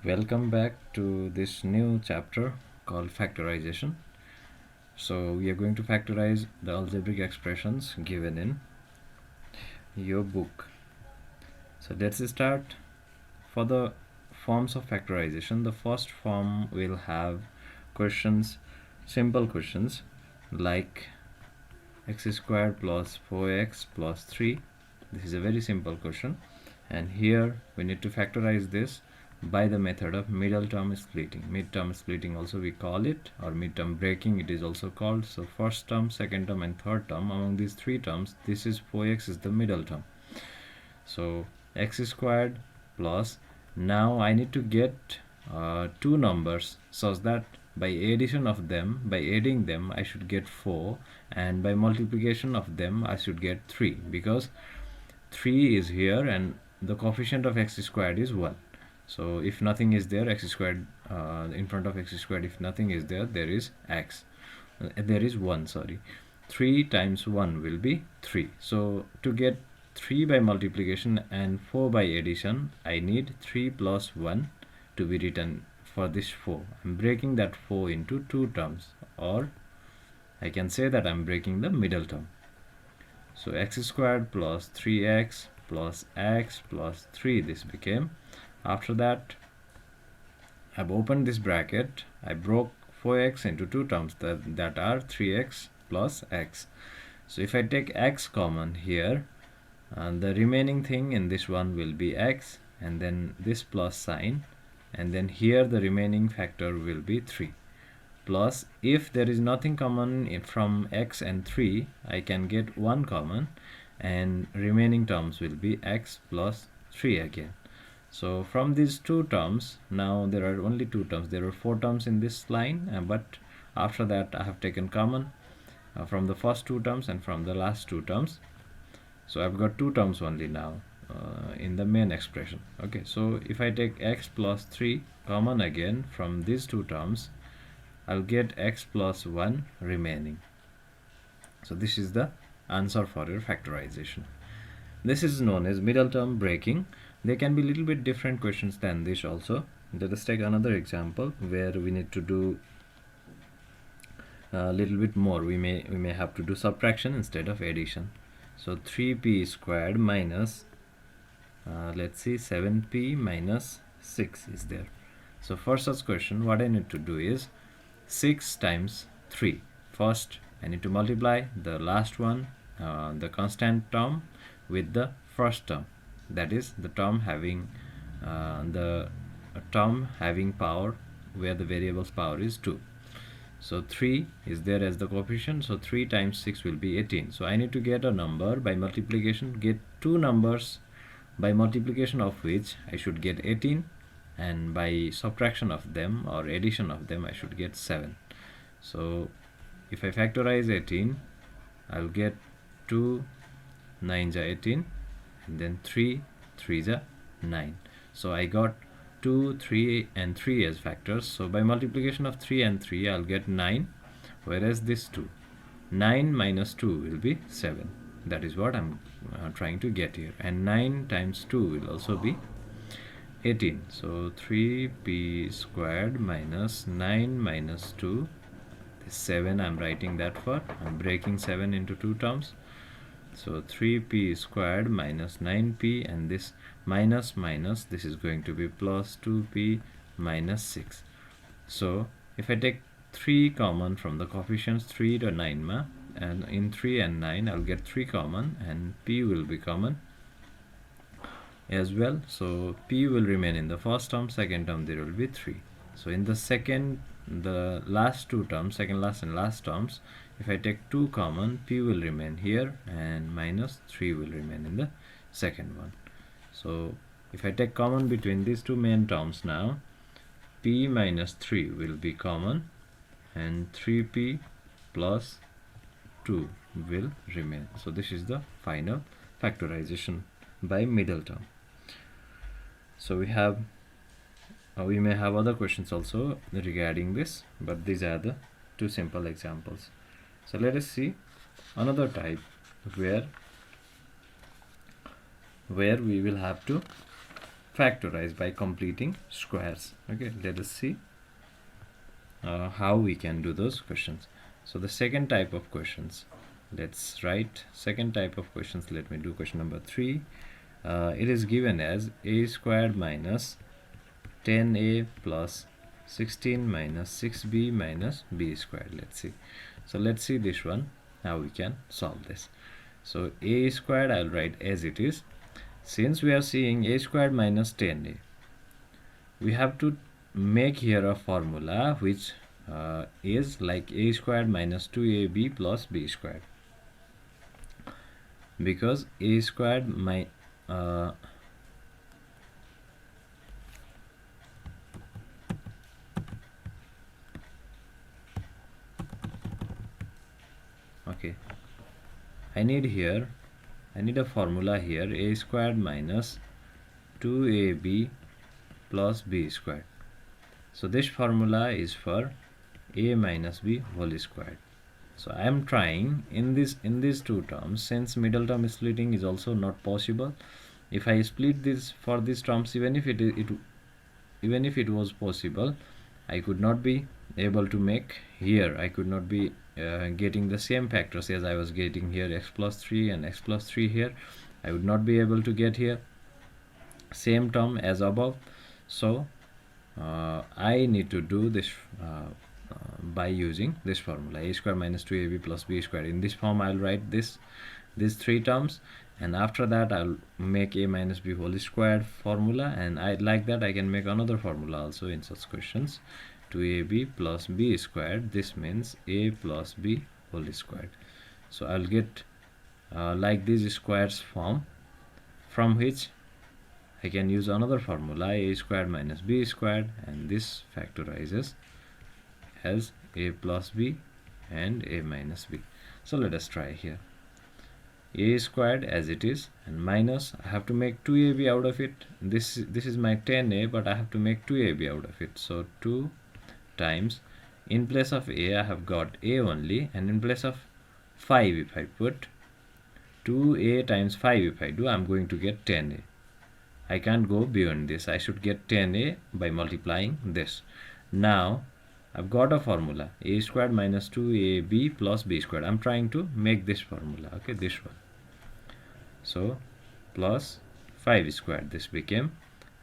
Welcome back to this new chapter called factorization. So we are going to factorize the algebraic expressions given in your book. So let's start. For the forms of factorization, the first form will have questions, simple questions like x squared plus 4x plus 3. This is a very simple question, and here we need to factorize this by the method of middle term splitting. Mid-term splitting also we call it, or mid-term breaking it is also called. So first term, second term and third term, among these three terms, this is 4x is the middle term. So x squared plus, now I need to get two numbers such that by addition of them, by adding them, I should get 4, and by multiplication of them I should get 3, because 3 is here and the coefficient of x squared is 1. So if nothing is there, x squared in front of x squared, if nothing is there, there is x, there is 1, sorry. 3 times 1 will be 3. So to get 3 by multiplication and 4 by addition, I need 3 plus 1 to be written for this 4. I'm breaking that 4 into two terms, or I can say that I'm breaking the middle term. So x squared plus 3x plus x plus 3, this became. After that, I've opened this bracket, I broke 4x into two terms that are 3x plus x. So if I take x common here, and the remaining thing in this one will be x, and then this plus sign, and then here the remaining factor will be 3. Plus, if there is nothing common from x and 3, I can get 1 common, and remaining terms will be x plus 3 again. So from these two terms, now there are only two terms. There are 4 terms in this line, but after that I have taken common from the first two terms and from the last two terms. So I've got 2 terms only now in the main expression. Okay, so if I take x plus 3 common again from these two terms, I'll get x plus 1 remaining. So this is the answer for your factorization. This is known as middle term breaking. There can be little bit different questions than this also. Let us take another example where we need to do a little bit more. We may have to do subtraction instead of addition. So 3p squared minus let's see, 7p minus 6 is there. So for such question, what I need to do is 6 times 3. First I need to multiply the last one, the constant term, with the first term, that is the term having power where the variable's power is 2. So 3 is there as the coefficient, so 3 times 6 will be 18. So I need to get a number by multiplication, get two numbers by multiplication of which I should get 18, and by subtraction of them or addition of them I should get 7. So if I factorize 18, I'll get 2 9s are 18, and then 3 3s are 9. So I got 2, 3 and 3 as factors. So by multiplication of 3 and 3 I'll get 9, whereas this 2, 9 minus 2 will be 7. That is what I'm trying to get here, and 9 times 2 will also be 18. So 3p squared minus 9 minus 2, this 7 I'm writing that for, I'm breaking 7 into two terms. So 3p squared minus 9p, and this minus minus, this is going to be plus 2p minus 6. So if I take 3 common from the coefficients 3 to 9 and in 3 and 9 I'll get 3 common, and p will be common as well. So p will remain in the first term, second term there will be 3. So in the last two terms, second last and last terms, if I take 2 common, p will remain here and minus 3 will remain in the second one. So if I take common between these two main terms now, p minus 3 will be common, and 3p plus 2 will remain. So this is the final factorization by middle term. So we may have other questions also regarding this, but these are the two simple examples. So let us see another type where we will have to factorize by completing squares. Okay, let us see how we can do those questions. So the second type of questions, let's write second type of questions. Let me do question number 3. It is given as a squared minus 10a plus 16 minus 6b minus b squared. Let's see. So let's see this one, how we can solve this. So a squared I'll write as it is. Since we are seeing a squared minus 10a, we have to make here a formula which is like a squared minus 2ab plus b squared, because a squared okay, I need a formula here, a squared minus 2ab plus b squared. So this formula is for a minus b whole squared. So I am trying in these two terms, since middle term splitting is also not possible. If I split this for these terms, even if it was possible, I could not be able to make here. I could not be getting the same factors as I was getting here, x plus 3 and x plus 3 here. I would not be able to get here same term as above. So I need to do this by using this formula, a square minus 2ab plus b square. In this form I'll write these three terms, and after that I'll make a minus b whole squared formula, and I like that I can make another formula also in such questions, 2ab plus b squared. This means a plus b whole squared. So I'll get like this squares form, from which I can use another formula, a squared minus b squared, and this factorizes as a plus b and a minus b. So let us try here. A squared as it is, and minus, I have to make 2ab out of it. This is my 10a, but I have to make 2ab out of it. So 2 times, in place of a I have got a only, and in place of 5 if I put 2a times 5 if I do, I'm going to get 10a. I can't go beyond this. I should get 10a by multiplying this. Now I've got a formula, a squared minus 2ab plus b squared. I'm trying to make this formula, okay, this one. So plus 5 squared this became,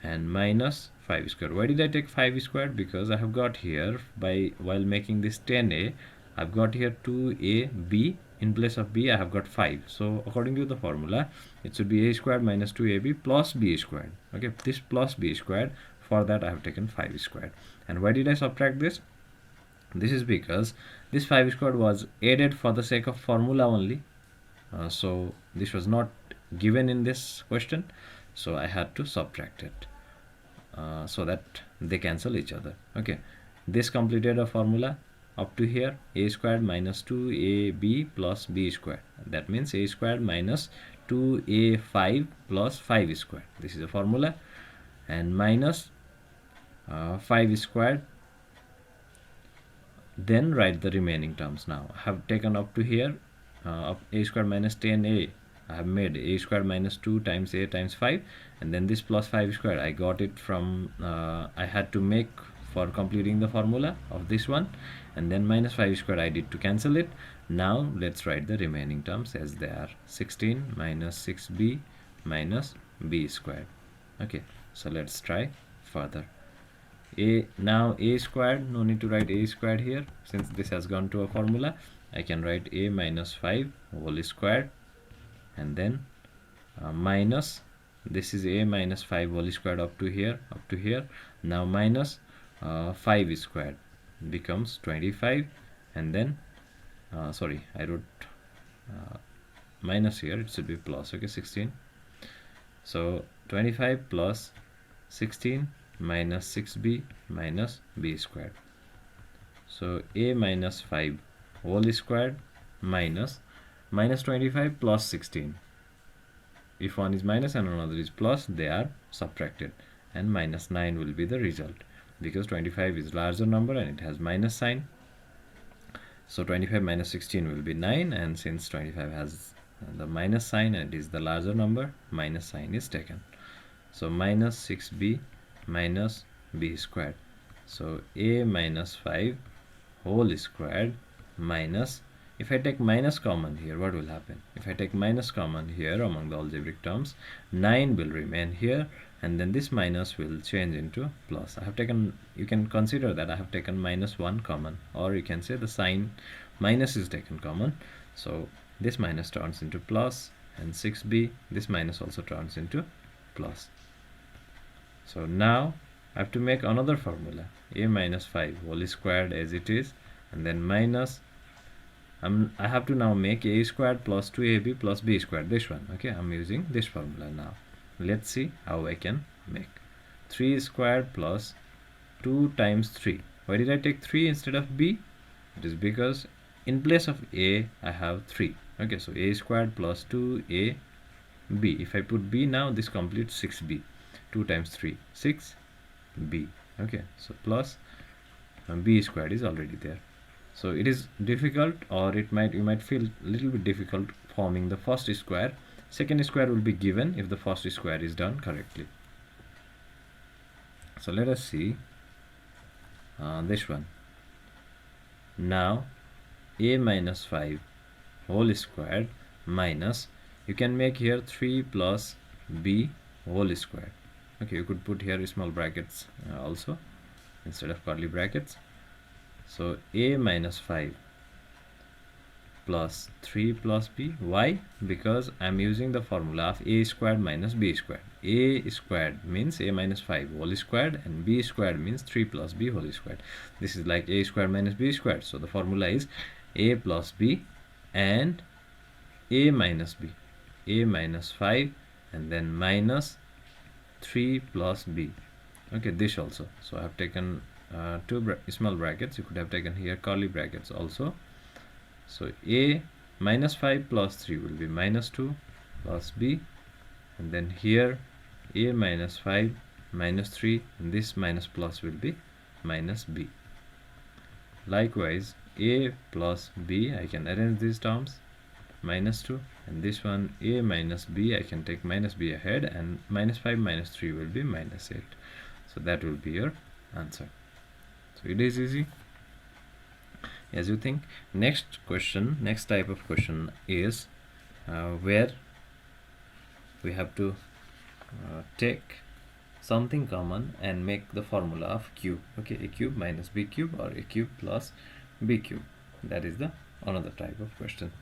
and minus 5 squared. Why did I take 5 squared? Because I have got here, while making this 10a, I've got here 2ab. In place of b I have got 5. So according to the formula, it should be a squared minus 2ab plus b squared. Okay, this plus b squared, for that I have taken 5 squared. And why did I subtract this? This is because this 5 squared was added for the sake of formula only. So this was not given in this question, so I had to subtract it so that they cancel each other. Okay, this completed a formula up to here, a squared minus 2ab plus b squared. That means a squared minus 2a5 plus 5 squared. This is a formula, and minus 5 squared. Then write the remaining terms. Now I have taken up to here a squared minus 10a. I have made a squared minus 2 times a times 5, and then this plus 5 squared I got it from I had to make for completing the formula of this one, and then minus 5 squared I did to cancel it. Now let's write the remaining terms as they are, 16 minus 6b minus b squared. Okay, so let's try further. Now a squared, no need to write a squared here, since this has gone to a formula. I can write a minus 5 whole squared, and then minus, this is a minus 5 whole squared up to here. Now minus 5 squared becomes 25, and then sorry, I wrote minus here, it should be plus. Okay, 16. So 25 plus 16 minus 6b minus b squared. So a minus 5 whole squared minus 25 plus 16. If one is minus and another is plus, they are subtracted, and minus 9 will be the result, because 25 is larger number and it has minus sign. So 25 minus 16 will be 9, and since 25 has the minus sign and is the larger number, minus sign is taken. So minus 6b minus b squared. So a minus 5 whole squared minus, if I take minus common here, what will happen? If I take minus common here among the algebraic terms, 9 will remain here, and then this minus will change into plus. I have taken, you can consider that I have taken minus 1 common, or you can say the sign minus is taken common. So this minus turns into plus, and 6b, this minus also turns into plus. So now I have to make another formula, a minus 5 whole squared as it is, and then minus, I have to now make a squared plus 2ab plus b squared, this one. Okay, I'm using this formula now. Let's see how I can make 3 squared plus 2 times 3. Why did I take 3 instead of b? It is because in place of a I have 3. Okay, so a squared plus 2ab. If I put b now, this completes 6b. 2 times 3, 6b. Okay, so plus b squared is already there. So it is difficult, or you might feel a little bit difficult forming the first square. Second square will be given if the first square is done correctly. So let us see this one. Now a minus 5 whole squared minus, you can make here 3 plus b whole squared. Okay, you could put here small brackets also instead of curly brackets. So a minus 5 plus 3 plus b. Why? Because I'm using the formula of a squared minus b squared. A squared means a minus 5 whole squared, and b squared means 3 plus b whole squared. This is like a squared minus b squared. So the formula is a plus b and a minus b. A minus 5 and then minus 3 plus b. Okay, this also. So I have taken two small brackets. You could have taken here curly brackets also. So a minus 5 plus 3 will be minus 2 plus b, and then here a minus 5 minus 3, and this minus plus will be minus b. Likewise a plus b, I can arrange these terms, minus 2, and this one a minus b, I can take minus b ahead, and minus 5 minus 3 will be minus 8. So that will be your answer. So it is easy as you think. Next type of question is where we have to take something common and make the formula of cube. Okay, a cube minus b cube, or a cube plus b cube. That is the another type of question.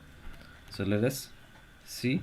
So let us see